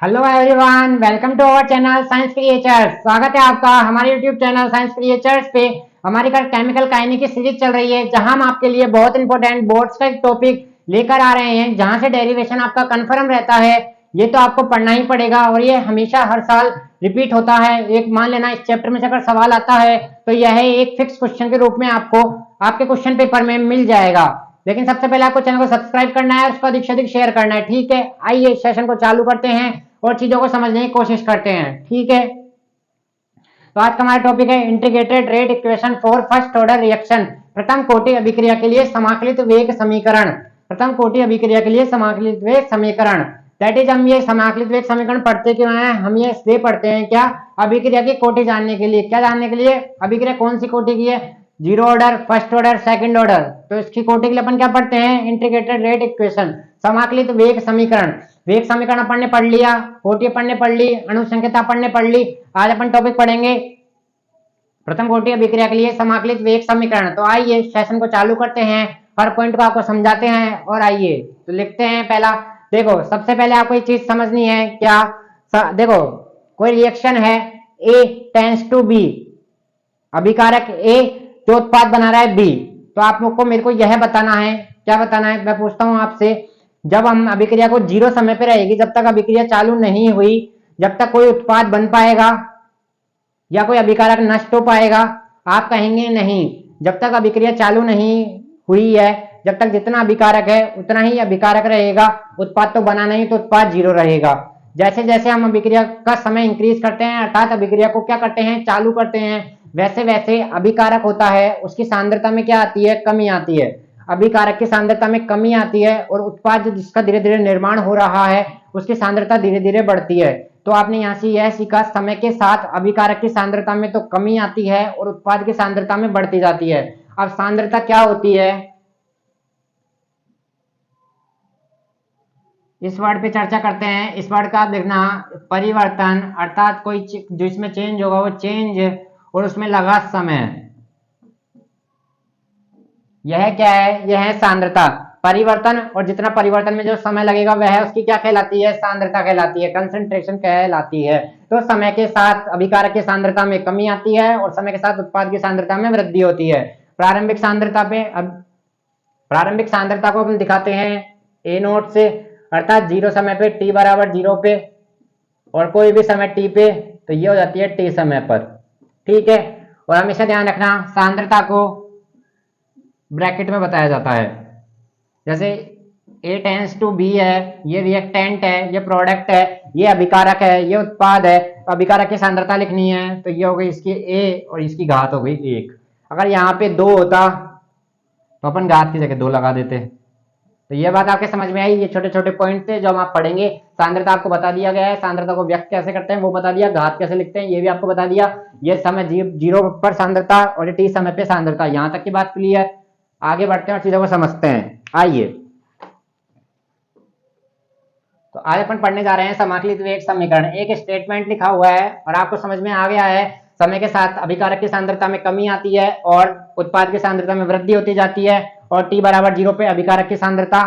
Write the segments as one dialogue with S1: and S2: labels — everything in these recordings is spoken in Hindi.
S1: Hello everyone, welcome to our channel science creatures. स्वागत है आपका हमारे यूट्यूब चैनल साइंस क्रिएचर्स पे। हमारी केमिकल काइनेटिक्स की सीरीज चल रही है, जहां हम आपके लिए बहुत इंपॉर्टेंट बोर्ड्स का एक टॉपिक लेकर आ रहे हैं, जहां से डेरिवेशन आपका कंफर्म रहता है। ये तो आपको पढ़ना ही पड़ेगा और ये हमेशा हर साल रिपीट होता है। एक मान लेना इस चैप्टर में से अगर सवाल आता है तो यह एक फिक्स क्वेश्चन के रूप में आपको आपके क्वेश्चन पेपर में मिल जाएगा। लेकिन सबसे पहले आपको चैनल को सब्सक्राइब करना है और उसको अधिक से अधिक शेयर करना है, ठीक है। आइए सेशन को चालू करते हैं और चीजों को समझने की कोशिश करते हैं, ठीक है। तो आज का हमारा टॉपिक है integrated rate equation for first order reaction. प्रथम कोटि अभिक्रिया के लिए समाकलित वेग समीकरण। प्रथम कोटि अभिक्रिया के लिए समाकलित वेग समीकरण, दैट इज हम ये समाकलित वेग समीकरण पढ़ते क्यों हैं? हम ये इसलिए पढ़ते हैं क्या? अभिक्रिया की कोटि जानने के लिए। क्या जानने के लिए? अभिक्रिया कौन सी कोटि की है? Zero order, first order, second order. तो इसकी कोटि के लिए अपन क्या पढ़ते हैं? इंटीग्रेटेड रेट इक्वेशन, समाकलित वेग समीकरण। वेग समीकरण अपन ने पढ़ लिया, कोटि अपन ने पढ़ ली, अनुसंख्यता अपन ने पढ़ ली। आज अपन टॉपिक पढ़ेंगे प्रथम कोटि अभिक्रिया के लिए समाकलित वेग समीकरण। तो आइए सेशन को चालू करते हैं, हर पॉइंट को आपको समझाते हैं। और आइए तो लिखते हैं पहला। देखो सबसे पहले आपको ये चीज समझनी है क्या? देखो कोई रिएक्शन है, ए टेंस टू बी, अभिकारक ए जो उत्पाद बना रहा है बी। तो आप लोग को मेरे को यह बताना है, क्या बताना है? मैं पूछता हूं आपसे, जब हम अभिक्रिया को जीरो समय पे रहेगी, जब तक अभिक्रिया चालू नहीं हुई, जब तक कोई उत्पाद बन पाएगा या कोई अभिकारक नष्ट हो पाएगा? आप कहेंगे नहीं, जब तक अभिक्रिया चालू नहीं हुई है, जब तक जितना अभिकारक है उतना ही अभिकारक रहेगा, उत्पाद तो बना नहीं, तो उत्पाद जीरो रहेगा। जैसे जैसे हम अभिक्रिया का समय इंक्रीज करते हैं, अर्थात अभिक्रिया को क्या करते हैं? चालू करते हैं, वैसे वैसे अभिकारक होता है उसकी सांद्रता में क्या आती है? कमी आती है। अभिकारक की सांद्रता में कमी आती है और उत्पाद जिसका धीरे धीरे निर्माण हो रहा है उसकी सांद्रता धीरे धीरे बढ़ती है। तो आपने यहाँ से यह सीखा, समय के साथ अभिकारक की सांद्रता में तो कमी आती है और उत्पाद की सांद्रता में बढ़ती जाती है। अब सांद्रता क्या होती है, इस वर्ड पे चर्चा करते हैं। इस वर्ड का आप देखना, परिवर्तन, अर्थात कोई जो इसमें चेंज होगा वो चेंज, और उसमें लगा समय। यह क्या है? यह है सांद्रता। परिवर्तन, और जितना परिवर्तन में जो समय लगेगा वह उसकी क्या कहलाती है? सांद्रता कहलाती है, कंसंट्रेशन कहलाती है। तो समय के साथ अभिकारक की सांद्रता में कमी आती है और समय के साथ उत्पाद की सांद्रता में वृद्धि होती है। प्रारंभिक सांद्रता पे, अब प्रारंभिक सांद्रता को हम दिखाते हैं ए नोट से, अर्थात जीरो समय पे, टी बराबर जीरो पे, और कोई भी समय टी पे, तो ये हो जाती है टी समय पर, ठीक है। और हमेशा ध्यान रखना, सांद्रता को ब्रैकेट में बताया जाता है। जैसे ए टेंस टू बी है, ये रिएक्टेंट है, ये प्रोडक्ट है, ये अभिकारक है, ये उत्पाद है। तो अभिकारक की सांद्रता लिखनी है, तो ये हो गई इसकी ए और इसकी घात हो गई एक। अगर यहाँ पे दो होता तो अपन घात की जगह दो लगा देते। तो ये बात आपके समझ में आई? ये छोटे छोटे पॉइंट थे जो हम आप पढ़ेंगे। सांद्रता आपको बता दिया गया है, सांद्रता को व्यक्त कैसे करते हैं वो बता दिया, घात कैसे लिखते हैं ये भी आपको बता दिया। ये समय जीरो पर सांद्रता और ये टी समय पे सांद्रता, यहां तक की बात क्लियर। आगे बढ़ते हैं और चीजों को समझते हैं। आइए तो आज अपन पढ़ने जा रहे हैं समाकलित वेग समीकरण। एक स्टेटमेंट लिखा हुआ है और आपको समझ में आ गया है, समय के साथ अभिकारक की सांद्रता में कमी आती है और उत्पाद की सांद्रता में वृद्धि होती जाती है। और टी बराबर जीरो पे अभिकारक की सांद्रता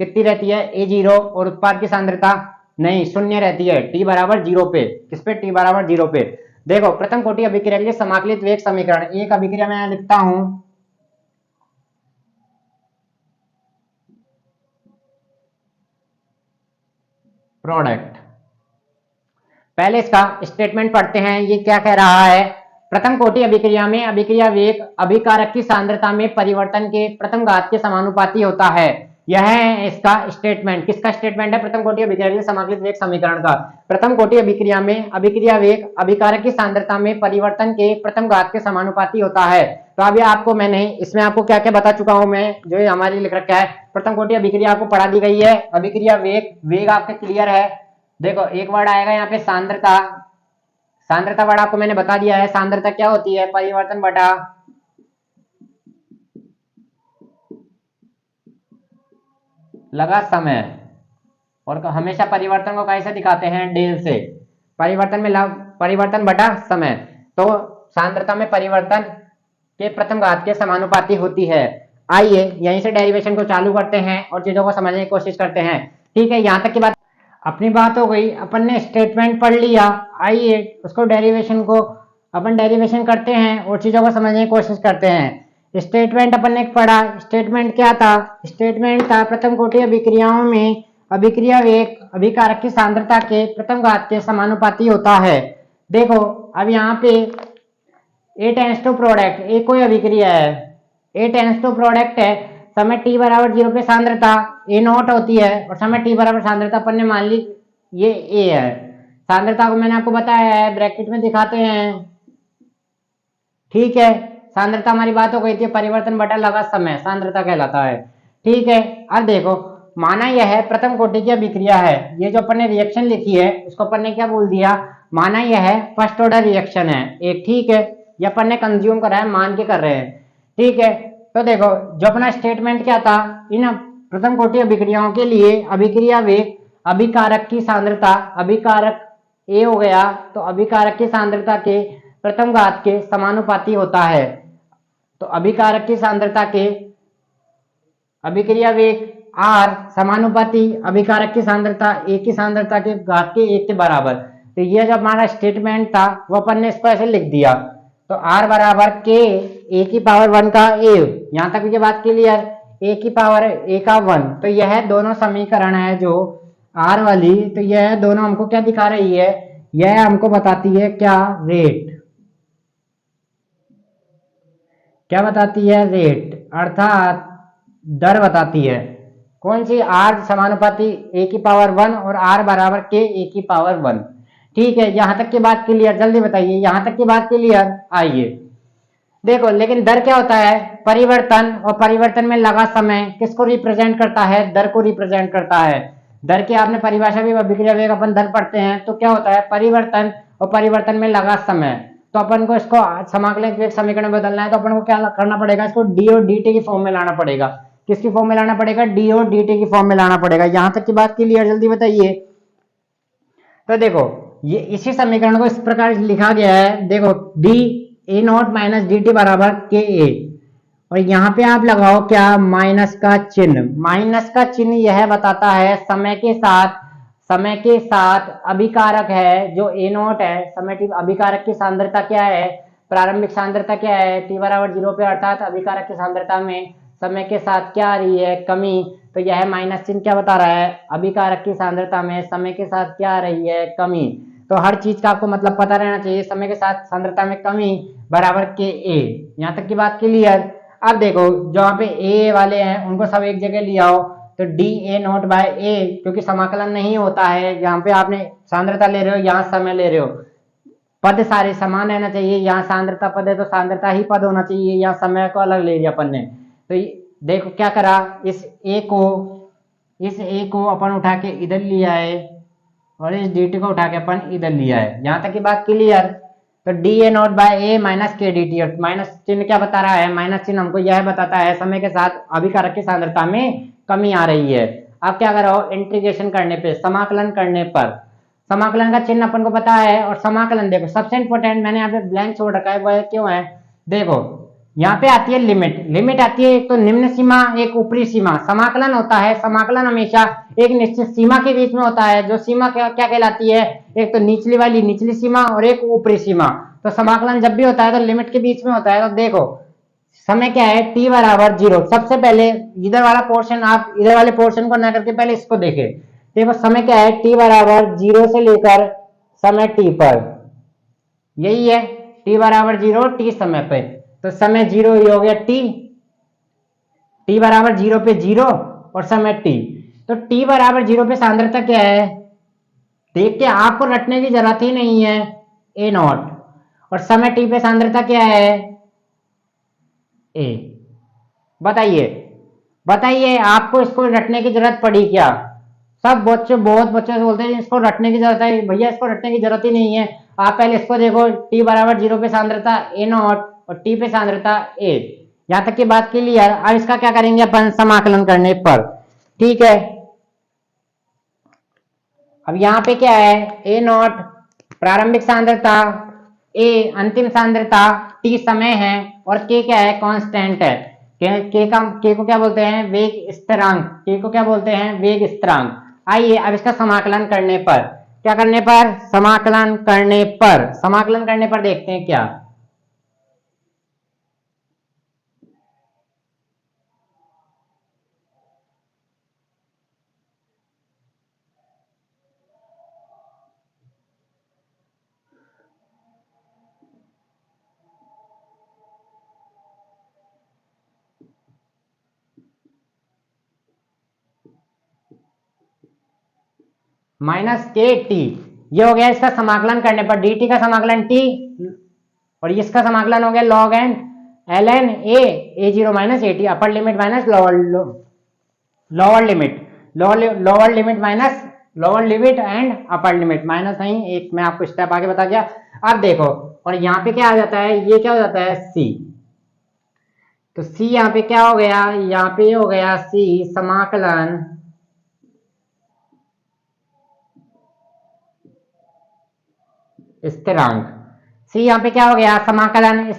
S1: कितनी रहती है? ए जीरो। और उत्पाद की सांद्रता नहीं, शून्य रहती है, टी बराबर जीरो पे। किस पे? टी बराबर जीरो पे। देखो प्रथम कोटि अभिक्रिया के लिए समाकलित वेग समीकरण, एक अभिक्रिया मैं लिखता हूं, प्रोडक्ट। पहले इसका स्टेटमेंट पढ़ते हैं, ये क्या कह रहा है? प्रथम कोटि अभिक्रिया में अभिक्रिया वेग अभिकारक की सांद्रता में परिवर्तन के प्रथम घात के समानुपाती होता है। यह है इसका स्टेटमेंट। किसका स्टेटमेंट है? प्रथम कोटि अभिक्रिया के समाकलित वेग समीकरण का। प्रथम कोटि अभिक्रिया में अभिक्रिया वेग अभिकारक की सांद्रता में परिवर्तन के प्रथम घात के समानुपाती होता है। तो अभी आपको मैंने इसमें आपको क्या क्या बता चुका हूं मैं, जो हमारी लिख रखा है। प्रथम कोटि अभिक्रिया आपको पढ़ा दी गई है, अभिक्रिया वेग, वेग आपके क्लियर है। देखो एक वर्ड आएगा यहाँ पे सांद्रता, सांद्रता वर्ड आपको मैंने बता दिया है। सांद्रता क्या होती है? परिवर्तन बटा लगा समय। और हमेशा परिवर्तन को कैसे दिखाते हैं? डेल से। परिवर्तन में परिवर्तन बटा समय। तो सांद्रता में परिवर्तन के प्रथम घात के समानुपाती होती है। आइए यहीं से डेरिवेशन को चालू करते हैं और चीजों को समझने की कोशिश करते हैं, ठीक है। यहां तक की बात अपनी बात हो गई, अपन ने स्टेटमेंट पढ़ लिया। आइए उसको डेरिवेशन को अपन डेरिवेशन करते हैं और चीजों को समझने की कोशिश करते हैं। स्टेटमेंट अपन ने पढ़ा, स्टेटमेंट क्या था? स्टेटमेंट था प्रथम कोटि अभिक्रियाओं में अभिक्रिया वेग अभिकारक की सांद्रता के प्रथम घात के समानुपाती होता है। देखो अब यहाँ पे ए टेंस टू प्रोडक्ट, ए कोई अभिक्रिया है, ए टेंस टू प्रोडक्ट है, समय t बराबर 0 पे सांद्रता ए नॉट होती है और समय t बराबर सांद्रता अपन ने मान ली ये ए है। सांद्रता को मैंने आपको बताया है, ब्रैकेट में दिखाते हैं। ठीक है, सांद्रता हमारी बात हो गई थी, परिवर्तन बटा लगा समय सांद्रता कहलाता है। ठीक है, अब देखो माना यह है प्रथम कोटि की अभिक्रिया है, ये जो अपन ने रिएक्शन लिखी है उसको अपन ने क्या बोल दिया, माना यह है फर्स्ट ऑर्डर रिएक्शन है एक। ठीक है, ये अपन ने कंज्यूम करा है, मान के कर रहे हैं। ठीक है, तो देखो जो अपना स्टेटमेंट क्या था, इन प्रथम कोटि अभिक्रियाओं के लिए अभिक्रिया वेग अभिकारक की सांद्रता, अभिकारक ए हो गया तो अभिकारक की सांद्रता के प्रथम घात के समानुपाती होता है। तो अभिकारक की सांद्रता के अभिक्रिया वेग आर समानुपाती अभिकारक की सांद्रता ए की सांद्रता के घात के 1 के बराबर। तो ये जो हमारा स्टेटमेंट था वो अपन ने इसको ऐसे लिख दिया। तो आर बराबर के ए की पावर 1 का ए, यहां तक ये बात क्लियर, ए की पावर ए का 1। तो यह दोनों समीकरण है जो आर वाली, तो यह दोनों हमको क्या दिखा रही है, यह हमको बताती है क्या, रेट। क्या बताती है? रेट, अर्थात दर बताती है। कौन सी? आर समानुपाती ए की पावर 1 और आर बराबर के ए की पावर 1। ठीक है, यहां तक की बात क्लियर? जल्दी बताइए, यहां तक की बात क्लियर? आइए देखो, लेकिन दर क्या होता है? परिवर्तन, और परिवर्तन में लगा समय किसको रिप्रेजेंट करता है? दर को रिप्रेजेंट करता है। दर की आपने परिभाषा भी अभिक्रिया वेग अपन दर पढ़ते हैं, तो क्या होता है? परिवर्तन और परिवर्तन में लगा समय। तो अपन को इसको समाकलन वेग समीकरण में बदलना है, तो अपन को क्या करना पड़ेगा? इसको डी और डी टी की फॉर्म में लाना पड़ेगा। किसकी फॉर्म में लाना पड़ेगा? डी और डी टी की फॉर्म में लाना पड़ेगा। यहां तक की बात क्लियर? जल्दी बताइए। तो देखो ये इसी समीकरण को इस प्रकार लिखा गया है, देखो D A not minus D T बराबर के ए, और यहाँ पे आप लगाओ क्या? माइनस का चिन्ह। माइनस का चिन्ह यह बताता है समय के साथ अभिकारक है जो ए नॉट है, समय टी अभिकारक की सांद्रता क्या है? प्रारंभिक सांद्रता क्या है? टी बराबर 0 पे, अर्थात अभिकारक की सांद्रता में समय के साथ क्या आ रही है? कमी। तो यह माइनस चिन्ह क्या बता रहा है? अभिकारक की सांद्रता में समय के साथ क्या आ रही है? कमी। तो हर चीज का आपको मतलब पता रहना चाहिए। समय के साथ सांद्रता में कमी बराबर के ए। यहाँ तक की बात क्लियर? अब देखो जो यहाँ पे ए वाले हैं उनको सब एक जगह ले आओ, तो डी ए नॉट बाय ए, क्योंकि समाकलन नहीं होता है, यहाँ पे आपने सांद्रता ले रहे हो, यहाँ समय ले रहे हो, पद सारे समान रहना चाहिए। यहाँ सांद्रता पद है तो सांद्रता ही पद होना चाहिए, यहाँ समय को अलग ले लिया अपन ने। तो देखो क्या करा, इस ए को अपन उठा के इधर लिया है और इस डी टी को उठा के अपन इधर लिया है। यहाँ तक की बात क्लियर? तो D A naught by A minus के डी टी, और माइनस चिन्ह क्या बता रहा है? माइनस चिन्ह हमको यह बताता है समय के साथ अभिकारक की सांद्रता में कमी आ रही है। अब क्या करो, इंटीग्रेशन करने पे, समाकलन करने पर, समाकलन का चिन्ह अपन को पता है, और समाकलन देखो सबसे इंपॉर्टेंट मैंने यहाँ पे ब्लैंक छोड़ रखा है, वह क्यों है? देखो यहाँ पे आती है लिमिट। लिमिट आती है एक तो निम्न सीमा, एक ऊपरी सीमा। समाकलन होता है, समाकलन हमेशा एक निश्चित सीमा के बीच में होता है, जो सीमा क्या कहलाती है? एक तो निचली वाली निचली सीमा और एक ऊपरी सीमा। तो समाकलन जब भी होता है तो लिमिट के बीच में होता है। तो देखो समय क्या है? t बराबर 0। सबसे पहले इधर वाला पोर्शन, आप इधर वाले पोर्शन को ना करके पहले इसको देखें। देखो समय क्या है? t बराबर 0 से लेकर समय t पर, यही है t बराबर 0 t समय पे। तो समय 0 ही हो गया t बराबर 0 पे 0 और समय t। तो t बराबर 0 पे सांद्रता क्या है? देखिए आपको रटने की जरूरत ही नहीं है, ए नॉट, और समय t पे सांद्रता क्या है? ए। बताइए आपको इसको रटने की जरूरत पड़ी क्या? सब बच्चे, बहुत बच्चे से बोलते हैं इसको रटने की जरूरत है। भैया इसको रटने की जरूरत ही नहीं है। आप पहले इसको देखो, t बराबर 0 पे सांद्रता ए नॉट और t पे सांद्रता ए। यहां तक की बात क्लियर? अब इसका क्या करेंगे अपन समाकलन करने पर? ठीक है, अब यहाँ पे क्या है? ए नॉट प्रारंभिक सांद्रता, ए अंतिम सांद्रता, t समय है, और k क्या है? कांस्टेंट है। k को क्या बोलते हैं? वेग स्थिरांक। k को क्या बोलते हैं? वेग स्थिरांक। आइए अब इसका समाकलन करने पर, क्या करने पर, समाकलन करने पर देखते हैं क्या। माइनस के टी, ये हो गया इसका समाकलन करने पर, डी टी का समाकलन टी, और इसका समाकलन हो गया log N L N A zero minus A T, upper limit minus lower limit, lower limit minus lower limit and upper limit, minus नहीं, एक मैं आपको स्टेप आगे बता दिया। अब देखो, और यहाँ पे क्या आ जाता है, ये क्या हो जाता है सी, तो सी यहाँ पे क्या हो गया, यहाँ पे हो गया सी समाकलन स्थिरांक, सी यहाँ पे क्या हो गया, समाकलन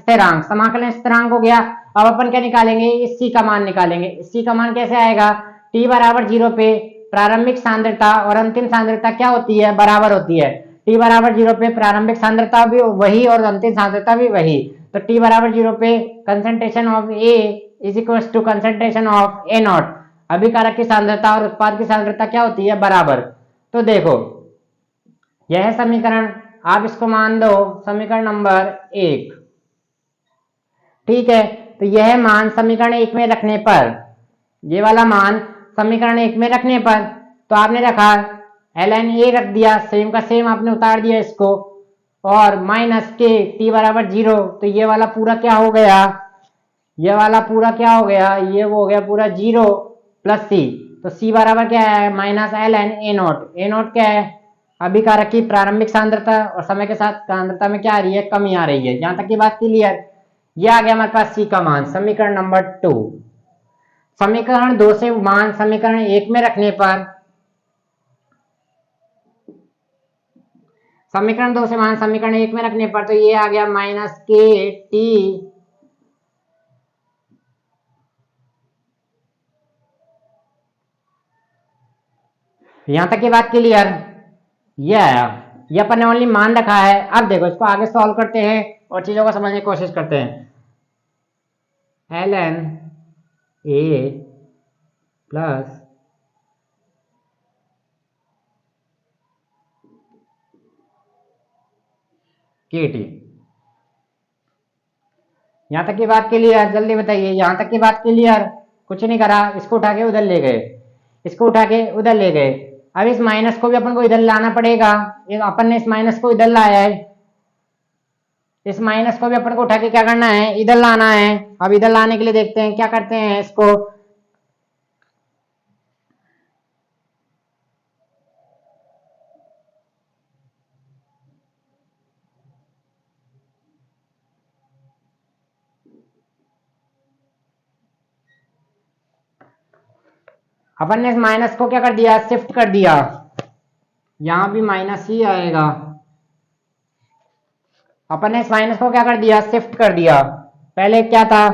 S1: स्थिरांक हो गया। अब अपन क्या निकालेंगे, इस सी का मान निकालेंगे। इस सी का मान कैसे आएगा, टी बराबर 0 पे प्रारंभिक सांद्रता और अंतिम सांद्रता क्या होती है, बराबर होती है। टी बराबर 0 पे प्रारंभिक सांद्रता भी वही और अंतिम सांद्रता भी वही, तो टी बराबर 0 पे concentration of A is equal to concentration of A naught, अभिकारक की सांद्रता और उत्पाद की सांद्रता क्या होती है, बराबर। तो देखो यह समीकरण, आप इसको मान दो समीकरण नंबर 1, ठीक है। तो यह मान समीकरण 1 में रखने पर, ये वाला मान समीकरण 1 में रखने पर, तो आपने रखा एल एन ए रख दिया, सेम का सेम आपने उतार दिया इसको, और माइनस के टी बराबर 0, तो ये वाला पूरा क्या हो गया, ये वाला पूरा क्या हो गया, ये वो हो गया पूरा 0 प्लस सी, तो सी बराबर क्या है, minus L N A naught, A naught क्या है, अभिकारक की प्रारंभिक सांद्रता, और समय के साथ सांद्रता में क्या आ रही है, कमी आ रही है। यहां तक की बात क्लियर। ये आ गया हमारे पास सी का मान, समीकरण नंबर 2। समीकरण 2 से मान समीकरण 1 में रखने पर, समीकरण 2 से मान समीकरण 1 में रखने पर, तो ये आ गया माइनस के टी यहां तक की बात क्लियर। ये आया, ये अपन ने ओनली मान रखा है। अब देखो इसको आगे सॉल्व करते हैं और चीजों को समझने की कोशिश करते हैं। एल एन ए प्लस के टी, यहां तक की बात क्लियर, जल्दी बताइए, यहां तक की बात क्लियर। कुछ नहीं करा, इसको उठा के उधर ले गए, इसको उठा के उधर ले गए। अब इस माइनस को भी अपन को इधर लाना पड़ेगा, अपन ने इस माइनस को इधर लाया है, इस माइनस को भी अपन को उठा के क्या करना है, इधर लाना है। अब इधर लाने के लिए देखते हैं क्या करते हैं इसको, अपन ने इस माइनस को क्या कर दिया, शिफ्ट कर दिया, यहां भी माइनस ही आएगा। अपन ने इस माइनस को क्या कर दिया, शिफ्ट कर दिया। पहले क्या था,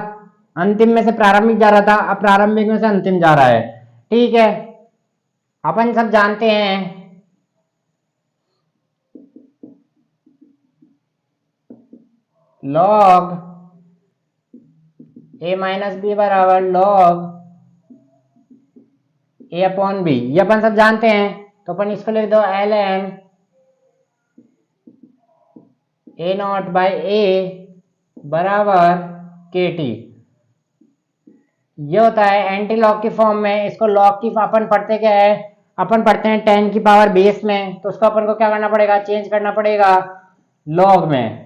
S1: अंतिम में से प्रारंभिक जा रहा था, अब प्रारंभिक में से अंतिम जा रहा है, ठीक है। अपन सब जानते हैं लॉग ए माइनस बी बराबर लॉग ए अपॉन बी, ये अपन सब जानते हैं। तो अपन इसको लिख दो L N A naught by A बराबर के टी, ये होता है एंटी लॉग की फॉर्म में। इसको लॉग की अपन पढ़ते क्या है, अपन पढ़ते हैं 10 की पावर बेस में, तो उसको अपन को क्या करना पड़ेगा, चेंज करना पड़ेगा लॉग में,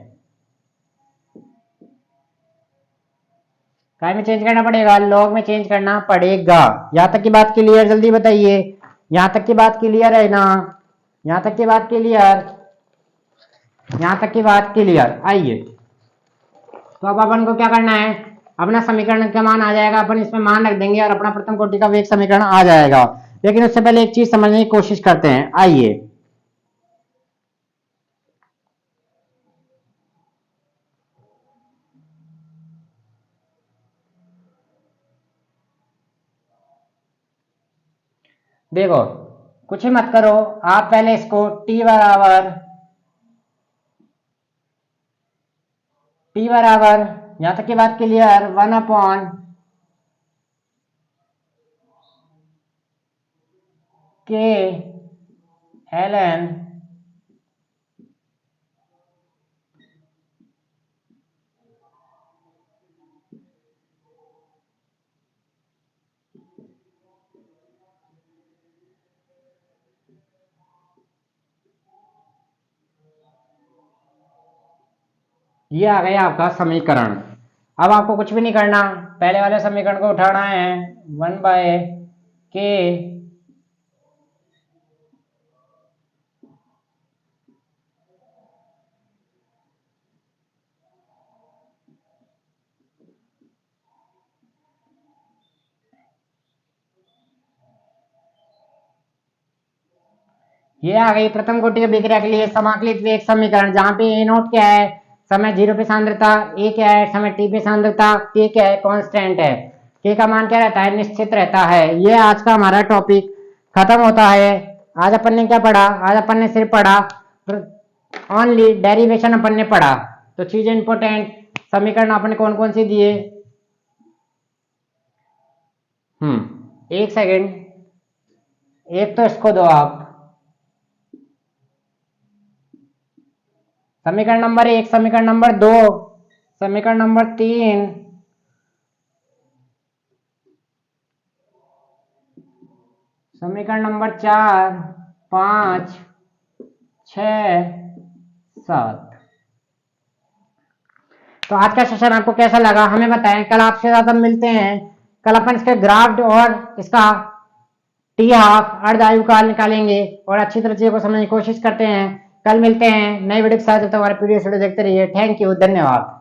S1: काय में चेंज करना पड़ेगा, लॉग में चेंज करना पड़ेगा। यहां तक की बात क्लियर, जल्दी बताइए, यहां तक की बात क्लियर है ना, यहां तक की बात क्लियर, यहां तक की बात क्लियर। आइए तो अब अपन को क्या करना है, अपना समीकरण का मान आ जाएगा, अपन इसमें मान रख देंगे और अपना प्रथम कोटि का वेग समीकरण आ जाएगा। लेकिन उससे पहले एक चीज समझने की कोशिश करते हैं, आइए। देखो कुछ ही मत करो, आप पहले इसको टी बराबर यहां तक की बात क्लियर 1/k ln ये आ गया आपका समीकरण। अब आपको कुछ भी नहीं करना, पहले वाले समीकरण को उठाना है 1/k ये आ गई प्रथम कोटि की अभिक्रिया के लिए समाकलित वेग समीकरण, जहां पे ए नोट क्या है, समय 0 पे सांद्रता, ए क्या है, समय टी पे सांद्रता, के क्या है, कांस्टेंट है, के का मान क्या रहता है, निश्चित रहता है। ये आज का हमारा टॉपिक खत्म होता है। आज अपन ने क्या पढ़ा, आज अपन ने सिर्फ पढ़ा ओनली डेरिवेशन अपन ने पढ़ा। तो चीजें इंपॉर्टेंट, समीकरण आपने कौन कौन सी दिए, एक सेकेंड, एक तो इसको दो आप, समीकरण नंबर 1, समीकरण नंबर 2, समीकरण नंबर 3, समीकरण नंबर 4, 5, 6, 7। तो आज का सेशन आपको कैसा लगा हमें बताएं। कल आपसे ज्यादा मिलते हैं, कल अपन इसके ग्राफ और इसका टी हाफ अर्ध आयु काल निकालेंगे और अच्छी तरह चीजों को समझने की कोशिश करते हैं। कल मिलते हैं नई वीडियो के साथ, जब तक हमारे प्रीवियस वीडियो देखते रहिए। थैंक यू, धन्यवाद।